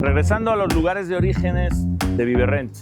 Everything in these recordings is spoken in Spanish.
Regresando a los lugares de orígenes de Viverrent.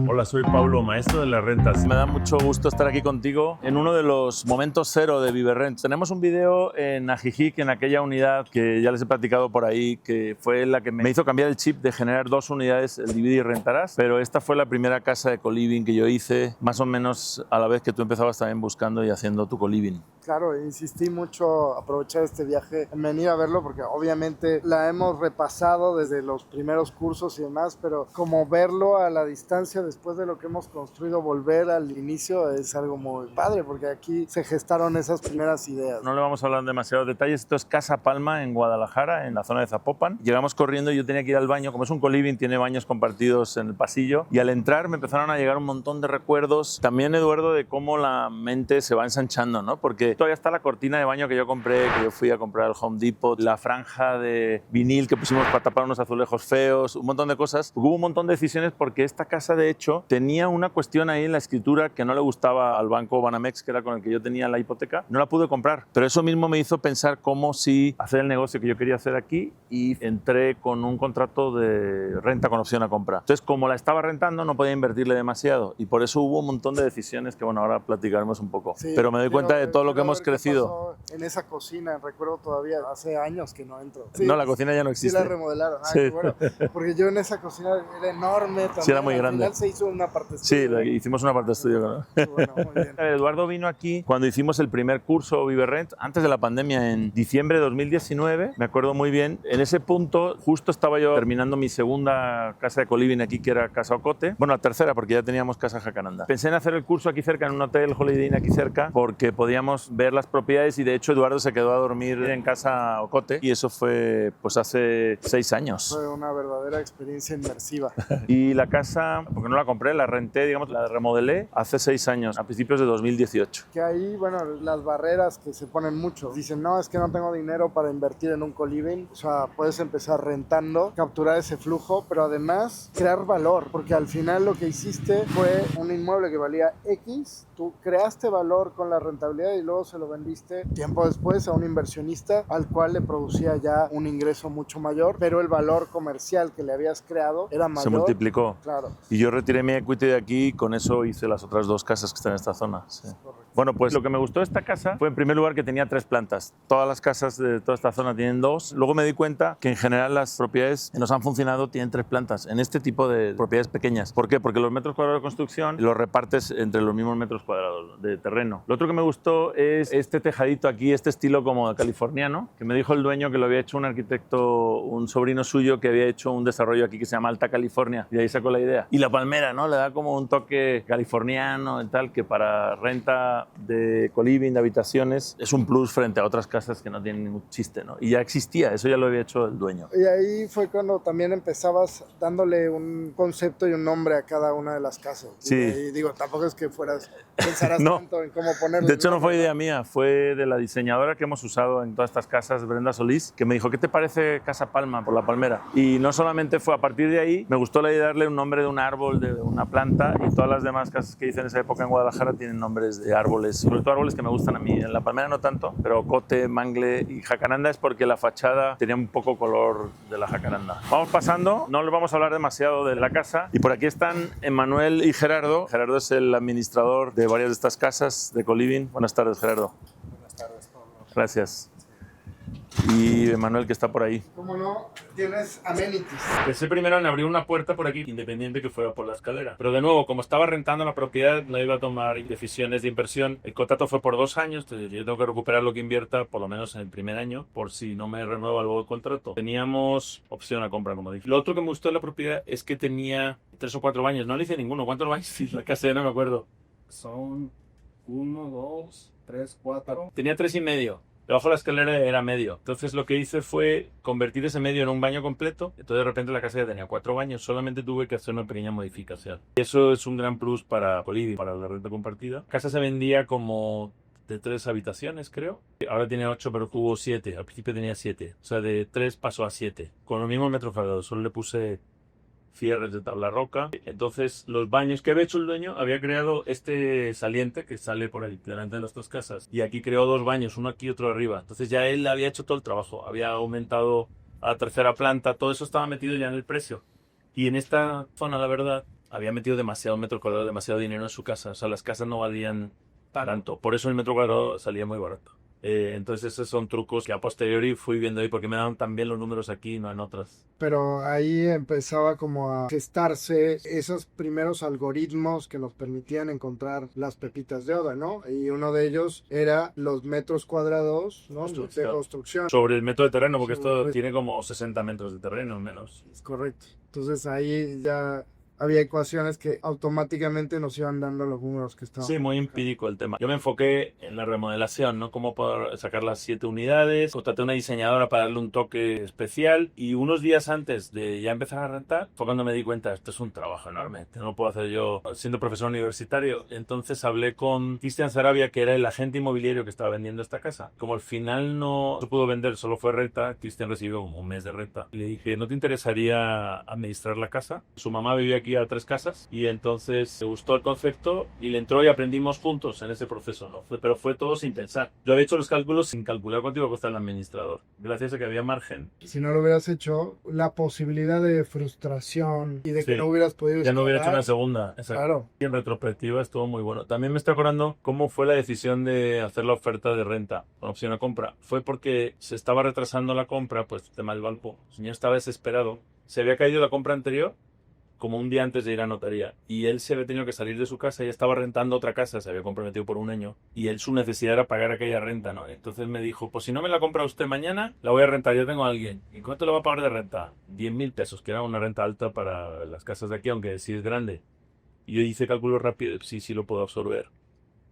Hola, soy Pablo, maestro de las rentas. Me da mucho gusto estar aquí contigo en uno de los momentos cero de Viverrent. Tenemos un video en Ajijic, en aquella unidad que ya les he platicado por ahí, que fue la que me hizo cambiar el chip de generar dos unidades, el divide y rentarás. Pero esta fue la primera casa de coliving que yo hice, más o menos a la vez que tú empezabas también buscando y haciendo tu coliving. Claro, insistí mucho aprovechar este viaje en venir a verlo porque obviamente la hemos repasado desde los primeros cursos y demás, pero como verlo a la distancia después de lo que hemos construido, volver al inicio es algo muy padre porque aquí se gestaron esas primeras ideas. No le vamos a hablar demasiados detalles. Esto es Casa Palma en Guadalajara, en la zona de Zapopan. Llegamos corriendo y yo tenía que ir al baño. Como es un coliving, tiene baños compartidos en el pasillo. Y al entrar me empezaron a llegar un montón de recuerdos. También, Eduardo, de cómo la mente se va ensanchando, ¿no? Porque todavía está la cortina de baño que yo compré, que yo fui a comprar al Home Depot, la franja de vinil que pusimos para tapar unos azulejos feos, un montón de cosas. Hubo un montón de decisiones porque esta casa, de hecho, tenía una cuestión ahí en la escritura que no le gustaba al banco Banamex, que era con el que yo tenía la hipoteca. No la pude comprar, pero eso mismo me hizo pensar cómo sí hacer el negocio que yo quería hacer aquí y entré con un contrato de renta con opción a compra. Entonces, como la estaba rentando, no podía invertirle demasiado y por eso hubo un montón de decisiones que, bueno, ahora platicaremos un poco. Sí, pero me doy cuenta de todo lo que hemos crecido. En esa cocina, recuerdo todavía, hace años que no entro. Sí, no, la cocina ya no existe. Sí, la remodelaron. Sí. Qué bueno. Porque yo en esa cocina era enorme también. Sí, era muy grande. Al final se hizo una parte estudio. Sí, hicimos una parte de estudio. ¿No? Bueno, muy bien. Eduardo vino aquí cuando hicimos el primer curso Viverrent, antes de la pandemia, en diciembre de 2019. Me acuerdo muy bien. En ese punto, justo estaba yo terminando mi segunda casa de coliving aquí, que era Casa Ocote. Bueno, la tercera, porque ya teníamos Casa Jacaranda. Pensé en hacer el curso aquí cerca, en un hotel Holiday Inn aquí cerca, porque podíamos ver las propiedades y de hecho Eduardo se quedó a dormir en Casa Ocote y eso fue pues hace 6 años. Fue una verdadera experiencia inmersiva. Y la casa, porque no la compré, la renté, digamos, la remodelé hace 6 años, a principios de 2018. Que ahí, bueno, las barreras que se ponen mucho. Dicen, no, es que no tengo dinero para invertir en un coliving. O sea, puedes empezar rentando, capturar ese flujo, pero además crear valor, porque al final lo que hiciste fue un inmueble que valía X, tú creaste valor con la rentabilidad y luego se lo vendiste tiempo después a un inversionista al cual le producía ya un ingreso mucho mayor, pero el valor comercial que le habías creado era mayor. Se multiplicó. Claro. Y yo retiré mi equity de aquí y con eso hice las otras 2 casas que están en esta zona. Sí. Bueno, pues lo que me gustó de esta casa fue en primer lugar que tenía 3 plantas. Todas las casas de toda esta zona tienen 2. Luego me di cuenta que en general las propiedades que nos han funcionado tienen 3 plantas en este tipo de propiedades pequeñas. ¿Por qué? Porque los metros cuadrados de construcción los repartes entre los mismos metros cuadrados de terreno. Lo otro que me gustó es este tejadito aquí, este estilo como californiano, que me dijo el dueño que lo había hecho un arquitecto, un sobrino suyo que había hecho un desarrollo aquí que se llama Alta California y de ahí sacó la idea. Y la palmera, ¿no? Le da como un toque californiano y tal, que para renta de coliving, de habitaciones, es un plus frente a otras casas que no tienen ningún chiste, ¿no? Y ya existía, eso ya lo había hecho el dueño. Y ahí fue cuando también empezabas dándole un concepto y un nombre a cada una de las casas. Sí. Y digo, tampoco es que pensaras no. tanto en cómo ponerle. De hecho, no fue idea mía, fue de la diseñadora que hemos usado en todas estas casas, Brenda Solís, que me dijo, ¿qué te parece Casa Palma por la palmera? Y no solamente fue a partir de ahí, me gustó la idea de darle un nombre de un árbol, de una planta, y todas las demás casas que hice en esa época en Guadalajara tienen nombres de árboles, sobre todo árboles que me gustan a mí. En la palmera no tanto, pero Ocote, Mangle y Jacaranda es porque la fachada tenía un poco color de la Jacaranda. Vamos pasando, no les vamos a hablar demasiado de la casa, y por aquí están Emmanuel y Gerardo. Gerardo es el administrador de varias de estas casas de coliving. Buenas tardes, Gerardo. Buenas tardes, Pablo. Gracias. Y Emmanuel, que está por ahí. ¿Cómo no? Tienes amenities. Pensé primero en abrir una puerta por aquí, independiente que fuera por la escalera. Pero de nuevo, como estaba rentando la propiedad, no iba a tomar decisiones de inversión. El contrato fue por 2 años, entonces yo tengo que recuperar lo que invierta, por lo menos en el primer año, por si no me renueva luego el contrato. Teníamos opción a compra, como dije. Lo otro que me gustó de la propiedad es que tenía 3 o 4 baños. No le hice ninguno. ¿Cuántos baños? Sí, la casa ya no me acuerdo. Son 1, 2, 3, 4. Tenía 3,5. Debajo de la escalera era medio. Entonces lo que hice fue convertir ese medio en un baño completo. Entonces de repente la casa ya tenía 4 baños. Solamente tuve que hacer una pequeña modificación. Y eso es un gran plus para coliving, para la renta compartida. La casa se vendía como de 3 habitaciones, creo. Ahora tiene 8, pero tuvo 7. Al principio tenía 7. O sea, de 3 pasó a 7. Con los mismos metros cuadrados. Solo le puse cierres de tabla roca. Entonces los baños que había hecho el dueño, había creado este saliente que sale por ahí delante de las 2 casas, y aquí creó 2 baños, uno aquí y otro arriba. Entonces ya él había hecho todo el trabajo, había aumentado a la tercera planta, todo eso estaba metido ya en el precio. Y en esta zona, la verdad, había metido demasiado metro cuadrado, demasiado dinero en su casa. O sea, las casas no valían tanto. Por eso el metro cuadrado salía muy barato. Entonces esos son trucos que a posteriori fui viendo ahí porque me daban tan bien los números aquí y no en otras. Pero ahí empezaba como a gestarse esos primeros algoritmos que nos permitían encontrar las pepitas de oro, ¿no? Y uno de ellos era los metros cuadrados, ¿no? De construcción. Sobre el metro de terreno, porque Sí, esto pues, tiene como 60 metros de terreno menos. es correcto. Entonces ahí ya había ecuaciones que automáticamente nos iban dando los números que estaban. Sí, muy empírico el tema. Yo me enfoqué en la remodelación, ¿no? Cómo poder sacar las 7 unidades. Contraté una diseñadora para darle un toque especial. Y unos días antes de ya empezar a rentar, fue cuando me di cuenta, esto es un trabajo enorme. Esto no lo puedo hacer yo siendo profesor universitario. Entonces hablé con Cristian Sarabia, que era el agente inmobiliario que estaba vendiendo esta casa. Como al final no se pudo vender, solo fue renta, Cristian recibió como un mes de renta. Y le dije, ¿no te interesaría administrar la casa? Su mamá vivía aquí a 3 casas y entonces le gustó el concepto y le entró y aprendimos juntos en ese proceso, ¿no? Pero fue todo sin pensar. Yo había hecho los cálculos sin calcular cuánto iba a costar el administrador, gracias a que había margen. Si no lo hubieras hecho, la posibilidad de frustración y de que Sí. no hubieras podido Ya no hubiera hecho escalar, una segunda. Exacto. claro. Y en retrospectiva estuvo muy bueno. También me estoy acordando cómo fue la decisión de hacer la oferta de renta con opción a compra. Fue porque se estaba retrasando la compra, pues tema del Valpo. El señor estaba desesperado. Se había caído la compra anterior como un día antes de ir a notaría. Y él se había tenido que salir de su casa y estaba rentando otra casa, se había comprometido por un año. Y él su necesidad era pagar aquella renta, ¿no? Entonces me dijo, pues si no me la compra usted mañana, la voy a rentar, yo tengo a alguien. ¿Y cuánto le va a pagar de renta? 10.000 pesos, que era una renta alta para las casas de aquí, aunque sí es grande. Y yo hice cálculo rápido, sí lo puedo absorber.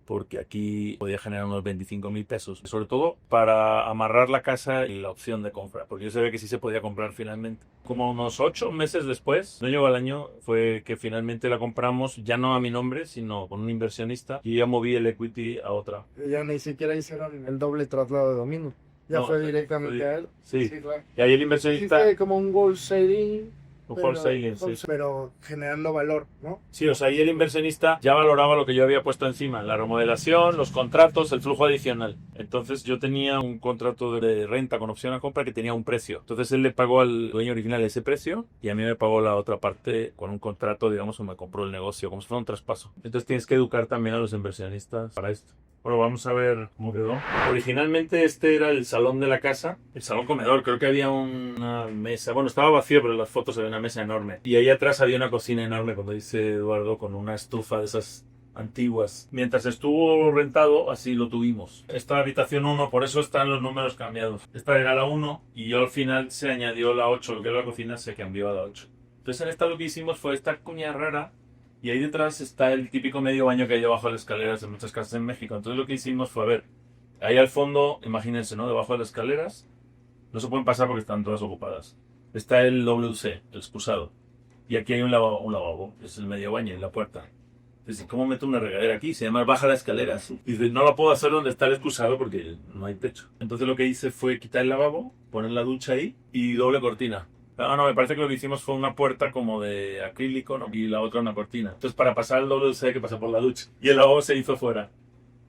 Porque aquí podía generar unos 25.000 pesos. Sobre todo para amarrar la casa y la opción de compra. Porque yo sabía que sí se podía comprar finalmente. Como unos 8 meses después, no llegó al año, fue que finalmente la compramos, ya no a mi nombre, sino con un inversionista. Y ya moví el equity a otra. Ya ni siquiera hicieron el doble traslado de dominio. Ya No, fue directamente a él. Sí. Claro. Y ahí el Sí, inversionista, fue como un wholesaling, un wholesaling, sí. pero generando valor, ¿no? Sí, o sea, ahí el inversionista ya valoraba lo que yo había puesto encima, la remodelación, los contratos, el flujo adicional. Entonces yo tenía un contrato de renta con opción a compra que tenía un precio. Entonces él le pagó al dueño original ese precio y a mí me pagó la otra parte con un contrato, digamos, o me compró el negocio, como si fuera un traspaso. Entonces tienes que educar también a los inversionistas para esto. Bueno, vamos a ver cómo quedó. Originalmente este era el salón de la casa, el salón comedor. Creo que había una mesa. Bueno, estaba vacío, pero en las fotos había una mesa enorme. Y ahí atrás había una cocina enorme, como dice Eduardo, con una estufa de esas antiguas. Mientras estuvo rentado, así lo tuvimos. Esta habitación 1, por eso están los números cambiados. Esta era la 1 y yo al final se añadió la 8, lo que era la cocina se cambió a la 8. Entonces en esta lo que hicimos fue esta cuña rara. Y ahí detrás está el típico medio baño que hay debajo de las escaleras de muchas casas en México. Entonces lo que hicimos fue, a ver, ahí al fondo, imagínense, ¿no? Debajo de las escaleras, no se pueden pasar porque están todas ocupadas. Está el WC, el excusado. Y aquí hay un lavabo, es el medio baño en la puerta. Entonces, ¿cómo meto una regadera aquí? Se llama baja las escaleras. Y dice, no la puedo hacer donde está el excusado porque no hay techo. Entonces lo que hice fue quitar el lavabo, poner la ducha ahí y doble cortina. No, me parece que lo que hicimos fue una puerta como de acrílico, ¿no? Y la otra una cortina. Entonces para pasar el WC hay que pasar por la ducha. Y el lavabo se hizo fuera.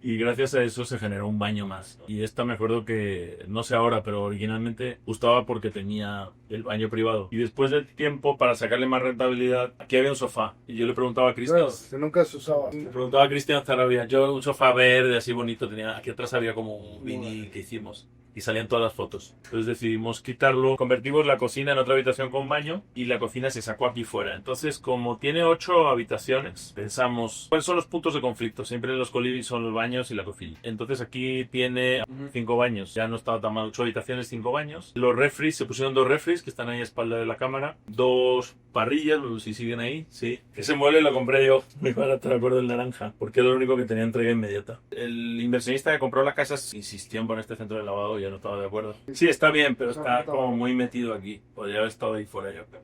Y gracias a eso se generó un baño más. Y esta me acuerdo que, no sé ahora, pero originalmente gustaba porque tenía el baño privado. Y después del tiempo, para sacarle más rentabilidad, aquí había un sofá. Y yo le preguntaba a Cristian. Claro, que nunca se usaba. Le preguntaba a Cristian Zarabia. Yo un sofá verde así bonito tenía. Aquí atrás había como un vinil que hicimos. Y salían todas las fotos. Entonces decidimos quitarlo. Convertimos la cocina en otra habitación con baño. Y la cocina se sacó aquí fuera. Entonces, como tiene 8 habitaciones, pensamos, ¿cuáles son los puntos de conflicto? Siempre los colibris son los baños y la cocina. Entonces aquí tiene 5 baños. Ya no estaba tan mal. 8 habitaciones, 5 baños. Los refris, se pusieron 2 refris que están ahí a espalda de la cámara. 2 parrillas, no sé si siguen ahí. Sí. Ese mueble lo compré yo. Muy barato, me acuerdo, el naranja. Porque era lo único que tenía entrega inmediata. El inversionista que compró la casa insistió en poner este centro de lavado. Ya no estaba de acuerdo. Sí, está bien, pero está como muy metido aquí. Podría haber estado ahí fuera yo creo.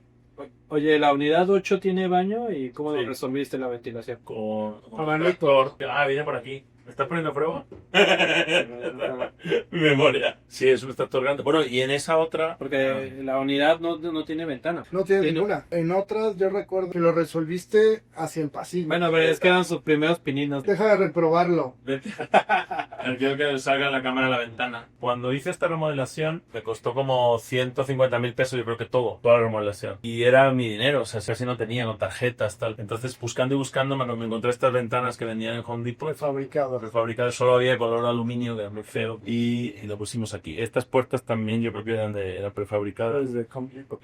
Oye, la unidad 8 tiene baño y ¿cómo Sí. resolviste la ventilación? Con un Abanico. tractor. Viene por aquí. ¿Me estás poniendo a prueba? Mi memoria. Sí, es un extractor grande. Bueno, y en esa otra... Porque la unidad no tiene ventana. No tiene Sí, ¿no? ninguna. En otras yo recuerdo que lo resolviste hacia el pasillo. Bueno, pero es que eran sus primeros pininos. Deja de reprobarlo. Quiero que salga la cámara a la ventana. Cuando hice esta remodelación, me costó como 150.000 pesos, yo creo que toda la remodelación. Y era mi dinero, o sea, casi no tenía, con tarjetas, tal. Entonces, buscando y buscando, me encontré estas ventanas que vendían en Home Depot. Prefabricadas, solo había color aluminio, que era muy feo. Y lo pusimos aquí. Estas puertas también, yo creo que eran prefabricadas.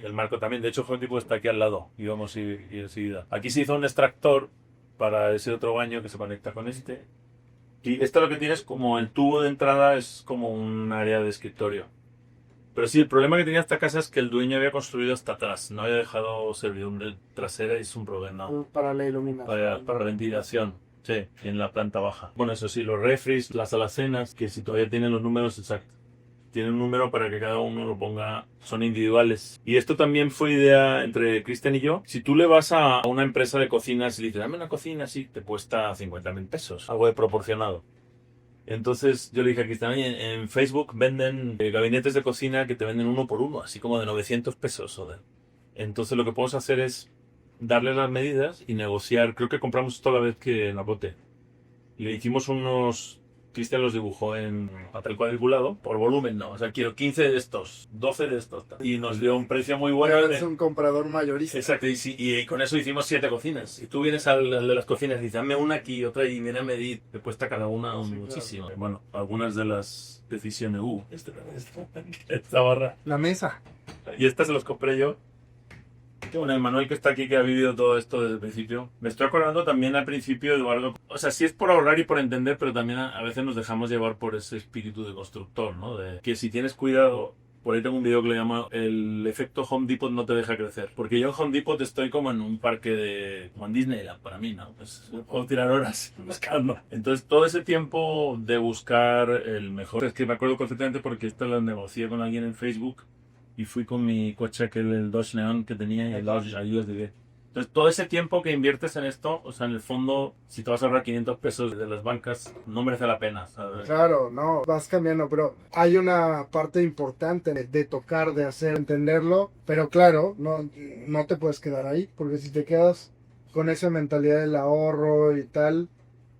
El marco también. De hecho, Home Depot está aquí al lado. Íbamos a ir enseguida. Aquí se hizo un extractor para ese otro baño que se conecta con este. Y esto lo que tiene es como el tubo de entrada es como un área de escritorio. Pero sí, el problema que tenía esta casa es que el dueño había construido hasta atrás. No había dejado servidumbre trasera y es un problema. Para la iluminación. Para la ventilación. Sí, en la planta baja. Bueno, eso sí, los refris, las alacenas, que si todavía tienen los números exactos. Tienen un número para que cada uno lo ponga, son individuales. Y esto también fue idea entre Cristian y yo. Si tú le vas a una empresa de cocinas y le dices, dame una cocina así, te cuesta 50.000 pesos, algo de proporcionado. Entonces yo le dije a Cristian, oye, en Facebook venden gabinetes de cocina que te venden uno por uno, así como de 900 pesos. Entonces lo que podemos hacer es darle las medidas y negociar. Creo que compramos toda la vez que en la bote. Y le hicimos unos... Cristian los dibujó en papel cuadriculado, por volumen no, o sea, quiero 15 de estos, 12 de estos, y nos dio un precio muy bueno. Pero es un comprador mayorista. Exacto, y con eso hicimos 7 cocinas. Y tú vienes al de las cocinas y dices, dame una aquí, otra, y viene a medir, te cuesta cada una muchísimo. Claro. Bueno, algunas de las decisiones, esta barra. La mesa. Y estas se los compré yo. Bueno, el Manuel que está aquí, que ha vivido todo esto desde el principio. Me estoy acordando también al principio, Eduardo. O sea, sí es por ahorrar y por entender, pero también a veces nos dejamos llevar por ese espíritu de constructor, ¿no? De que si tienes cuidado, por ahí tengo un vídeo que le llamo el efecto Home Depot no te deja crecer. Porque yo en Home Depot estoy como en un parque como en Disneyland, para mí, ¿no? Pues puedo tirar horas buscando. Entonces, todo ese tiempo de buscar el mejor, es que me acuerdo perfectamente porque esto lo negocié con alguien en Facebook. Y fui con mi coche, el Dodge Neon que tenía, y el Dodge USDV. Entonces, todo ese tiempo que inviertes en esto, o sea, en el fondo, si te vas a ahorrar 500 pesos de las bancas, no merece la pena, ¿sabes? Claro, no, vas cambiando, pero hay una parte importante de tocar, de hacer, entenderlo, pero claro, no te puedes quedar ahí, porque si te quedas con esa mentalidad del ahorro y tal,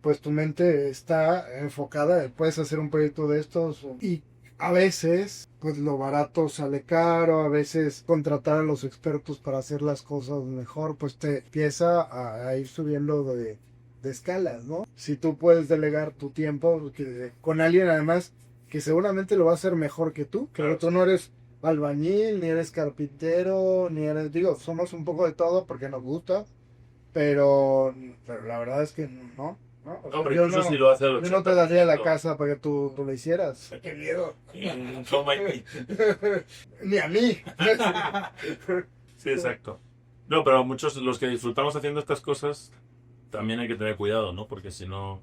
pues tu mente está enfocada, puedes hacer un proyecto de estos y a veces, pues lo barato sale caro, a veces contratar a los expertos para hacer las cosas mejor, pues te empieza a ir subiendo de escalas, ¿no? Si tú puedes delegar tu tiempo con alguien además que seguramente lo va a hacer mejor que tú, claro, tú no eres albañil, ni eres carpintero, ni eres, somos un poco de todo porque nos gusta, pero la verdad es que no. No, o sea, pero incluso si lo hace al yo no te daría la casa para que tú lo hicieras. ¡Qué miedo! Ni a mí. Sí, exacto. No, pero muchos, los que disfrutamos haciendo estas cosas, también hay que tener cuidado, ¿no? Porque si no,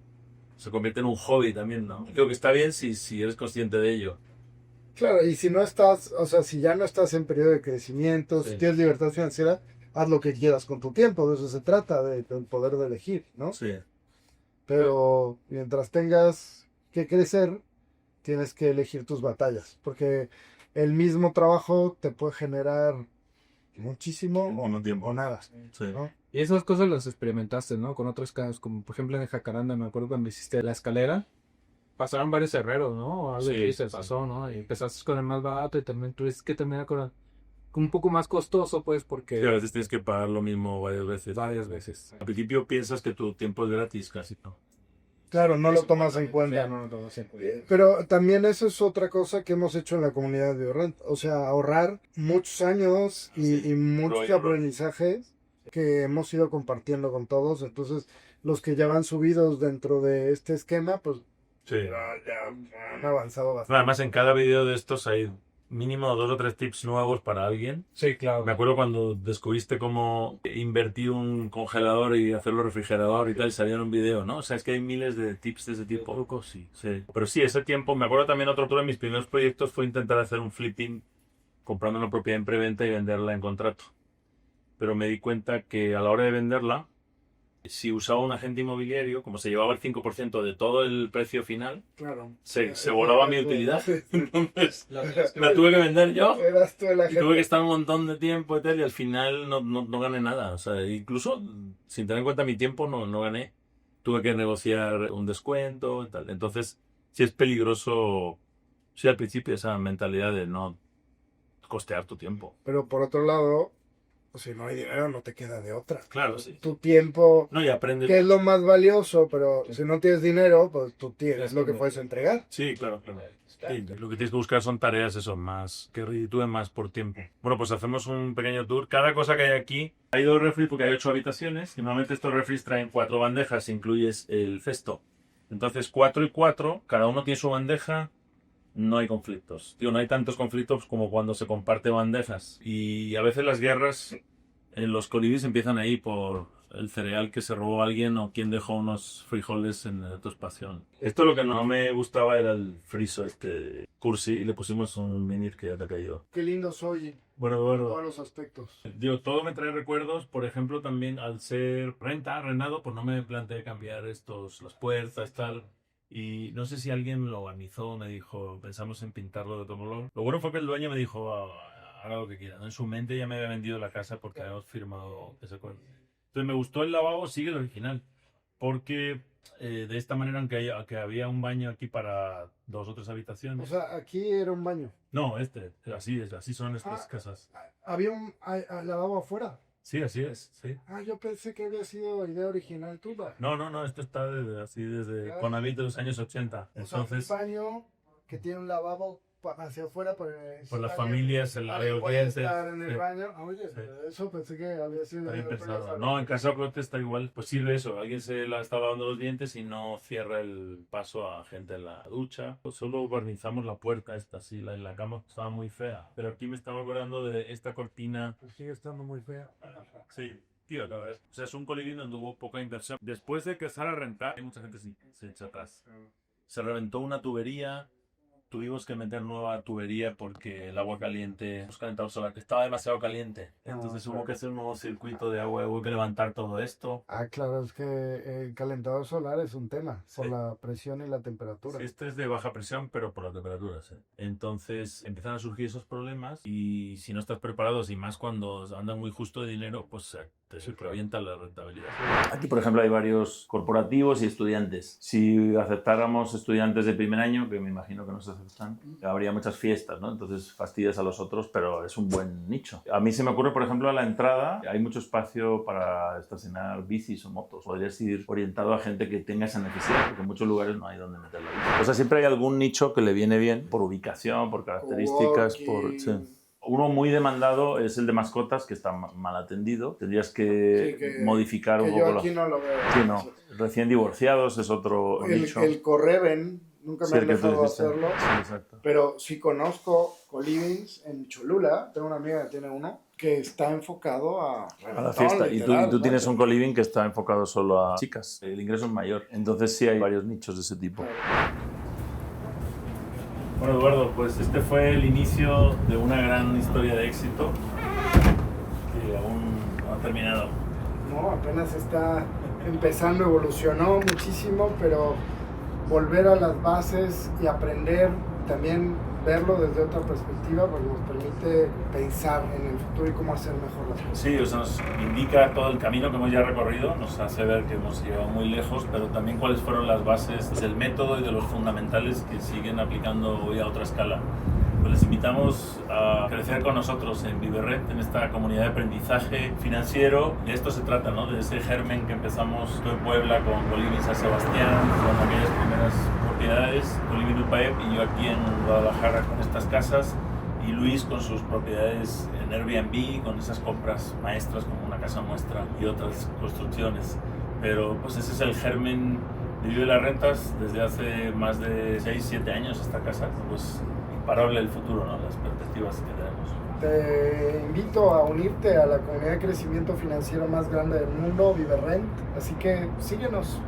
se convierte en un hobby también, ¿no? Creo que está bien si eres consciente de ello. Claro, y si no estás, o sea, si ya no estás en periodo de crecimiento, si tienes libertad financiera, haz lo que quieras con tu tiempo, de eso se trata, del poder de elegir, ¿no? Sí. Pero mientras tengas que crecer, tienes que elegir tus batallas, porque el mismo trabajo te puede generar muchísimo o nada. Sí. ¿No? Y esas cosas las experimentaste, ¿no? Con otros casos, como por ejemplo en Jacaranda, me acuerdo cuando hiciste la escalera, pasaron varios herreros, ¿no? O algo así se pasó, ¿no? Y empezaste con el más barato y también tuviste que terminar con un poco más costoso, pues, porque... Sí, a veces tienes que pagar lo mismo varias veces. Varias veces. Al principio piensas que tu tiempo es gratis, casi no. Claro, no lo tomas en cuenta. No lo tomas en cuenta. Pero también eso es otra cosa que hemos hecho en la comunidad de Orrent. O sea, ahorrar muchos años y muchos aprendizajes que hemos ido compartiendo con todos. Entonces, los que ya van subidos dentro de este esquema, pues Sí. ya han avanzado bastante. Además, en cada vídeo de estos hay mínimo 2 o 3 tips nuevos para alguien. Sí, claro. Me acuerdo cuando descubriste cómo invertir un congelador y hacerlo refrigerador y tal, y salía en un video, ¿no? O sea, es que hay miles de tips de ese tipo. Sí. Pero sí, ese tiempo, me acuerdo también otro de mis primeros proyectos fue intentar hacer un flipping comprando una propiedad en preventa y venderla en contrato. Pero me di cuenta que a la hora de venderla, si usaba un agente inmobiliario, como se llevaba el 5% de todo el precio final, Claro. se volaba mi utilidad. Entonces, la tuve que vender yo. Eras tú el Y agente. tuve que estar un montón de tiempo y tal, y al final no gané nada. O sea, incluso sin tener en cuenta mi tiempo, no gané. Tuve que negociar un descuento y tal. Entonces, sí es peligroso, sí, al principio esa mentalidad de no costear tu tiempo. Pero por otro lado, pues, si no hay dinero, no te queda de otra. Claro, sí. Tu tiempo, No, y aprendes. que es lo más valioso, pero si no tienes dinero, pues tú tienes Es lo que como- puedes entregar. Sí, claro, claro. Sí, lo que tienes que buscar son tareas eso, más que reditúen más por tiempo. Bueno, pues hacemos un pequeño tour. Cada cosa que hay aquí, hay 2 refris porque hay 8 habitaciones y normalmente estos refris traen 4 bandejas, incluyes el cesto. Entonces 4 y 4, cada uno tiene su bandeja, no hay conflictos. Tío, no hay tantos conflictos como cuando se comparte bandejas. Y a veces las guerras en los colibris empiezan ahí por el cereal que se robó alguien o quien dejó unos frijoles en tu espacio. Esto lo que no me gustaba era el friso cursi y le pusimos un minir que ya te ha caído. Qué lindo soy Bueno, en Eduardo, todos los aspectos. digo, todo me trae recuerdos, por ejemplo, también al ser arrendado, pues no me planteé cambiar las puertas, tal. Y no sé si alguien me lo organizó, me dijo, pensamos en pintarlo de otro color. Lo bueno fue que el dueño me dijo, haga lo que quiera. En su mente ya me había vendido la casa porque habíamos firmado ese acuerdo. Entonces me gustó el lavabo, sigue el original. Porque de esta manera, aunque había un baño aquí para 2 o 3 O habitaciones. sea, aquí era un baño. No, así son estas casas. Había un lavabo afuera. Sí, así es, sí. Yo pensé que había sido idea original tuya. No, esto está desde Conavit de los años 80. Entonces, un baño que tiene un lavabo hacia afuera, por las familias, el área puede cliente. estar en el Sí. baño. Oye, Sí. eso pensé que había sido Está bien idea pensado. original. No, en casa propia está igual. Pues sirve eso. Alguien se la está lavando los dientes y no cierra el paso a gente en la ducha. Pues solo barnizamos la puerta esta, así, en la cama estaba muy fea. Pero aquí me estaba acordando de esta cortina. Pues sigue estando muy fea. Sí. Tío, acaba de ver. O sea, es un colibrí donde hubo poca inversión. Después de empezar a rentar, hay mucha gente se echa atrás. Se reventó una tubería. Tuvimos que meter nueva tubería porque el agua caliente, hemos calentado solar, estaba demasiado caliente. Entonces hubo que hacer un nuevo circuito de agua, hubo que levantar todo esto. Claro, es que el calentador solar es un tema, por Sí. la presión y la temperatura. Este es de baja presión, pero por la temperatura, sí. Entonces empiezan a surgir esos problemas y si no estás preparado, y más cuando andan muy justo de dinero, pues te revienta la rentabilidad. Aquí, por ejemplo, hay varios corporativos y estudiantes. Si aceptáramos estudiantes de primer año, que me imagino que no se aceptan, habría muchas fiestas, ¿no? Entonces fastidias a los otros, pero es un buen nicho. A mí se me ocurre, por ejemplo, a la entrada hay mucho espacio para estacionar bicis o motos. Podrías ir orientado a gente que tenga esa necesidad, porque en muchos lugares no hay donde meter la bici. O sea, siempre hay algún nicho que le viene bien por ubicación, por características, por... Sí. Uno muy demandado es el de mascotas, que está mal atendido. Tendrías que modificar un poco. Yo aquí no lo veo. Sí, no. Recién divorciados es otro nicho. El Correven, nunca Sí, me han el que tú dejado dijiste. hacerlo, Sí, exacto. pero sí conozco colivings en Cholula. Tengo una amiga que tiene uno que está enfocado a A la fiesta. Y literal, tú ¿no? tienes un coliving que está enfocado solo a chicas. El ingreso es mayor. Entonces sí hay varios nichos de ese tipo. Bueno, Eduardo, pues este fue el inicio de una gran historia de éxito que aún no ha terminado. No, apenas está empezando, evolucionó muchísimo, pero volver a las bases y aprender, también verlo desde otra perspectiva, pues nos permite pensar en el futuro y cómo hacer mejor las cosas. Sí, o sea, nos indica todo el camino que hemos ya recorrido, nos hace ver que hemos llegado muy lejos, pero también cuáles fueron las bases del método y de los fundamentales que siguen aplicando hoy a otra escala. Pues les invitamos a crecer con nosotros en Viverred, en esta comunidad de aprendizaje financiero. De esto se trata, ¿no? De ese germen que empezamos en Puebla con Colibri San Sebastián, con aquellas primeras propiedades, Colibri Nupaep y yo aquí en Guadalajara con estas casas, y Luis con sus propiedades en Airbnb, con esas compras maestras como una casa muestra y otras construcciones. Pero pues ese es el germen de Vive las Rentas desde hace más de 6-7 años esta casa. Pues imparable el futuro, ¿no? Las perspectivas que tenemos. Te invito a unirte a la comunidad de crecimiento financiero más grande del mundo, Viverrent, así que síguenos.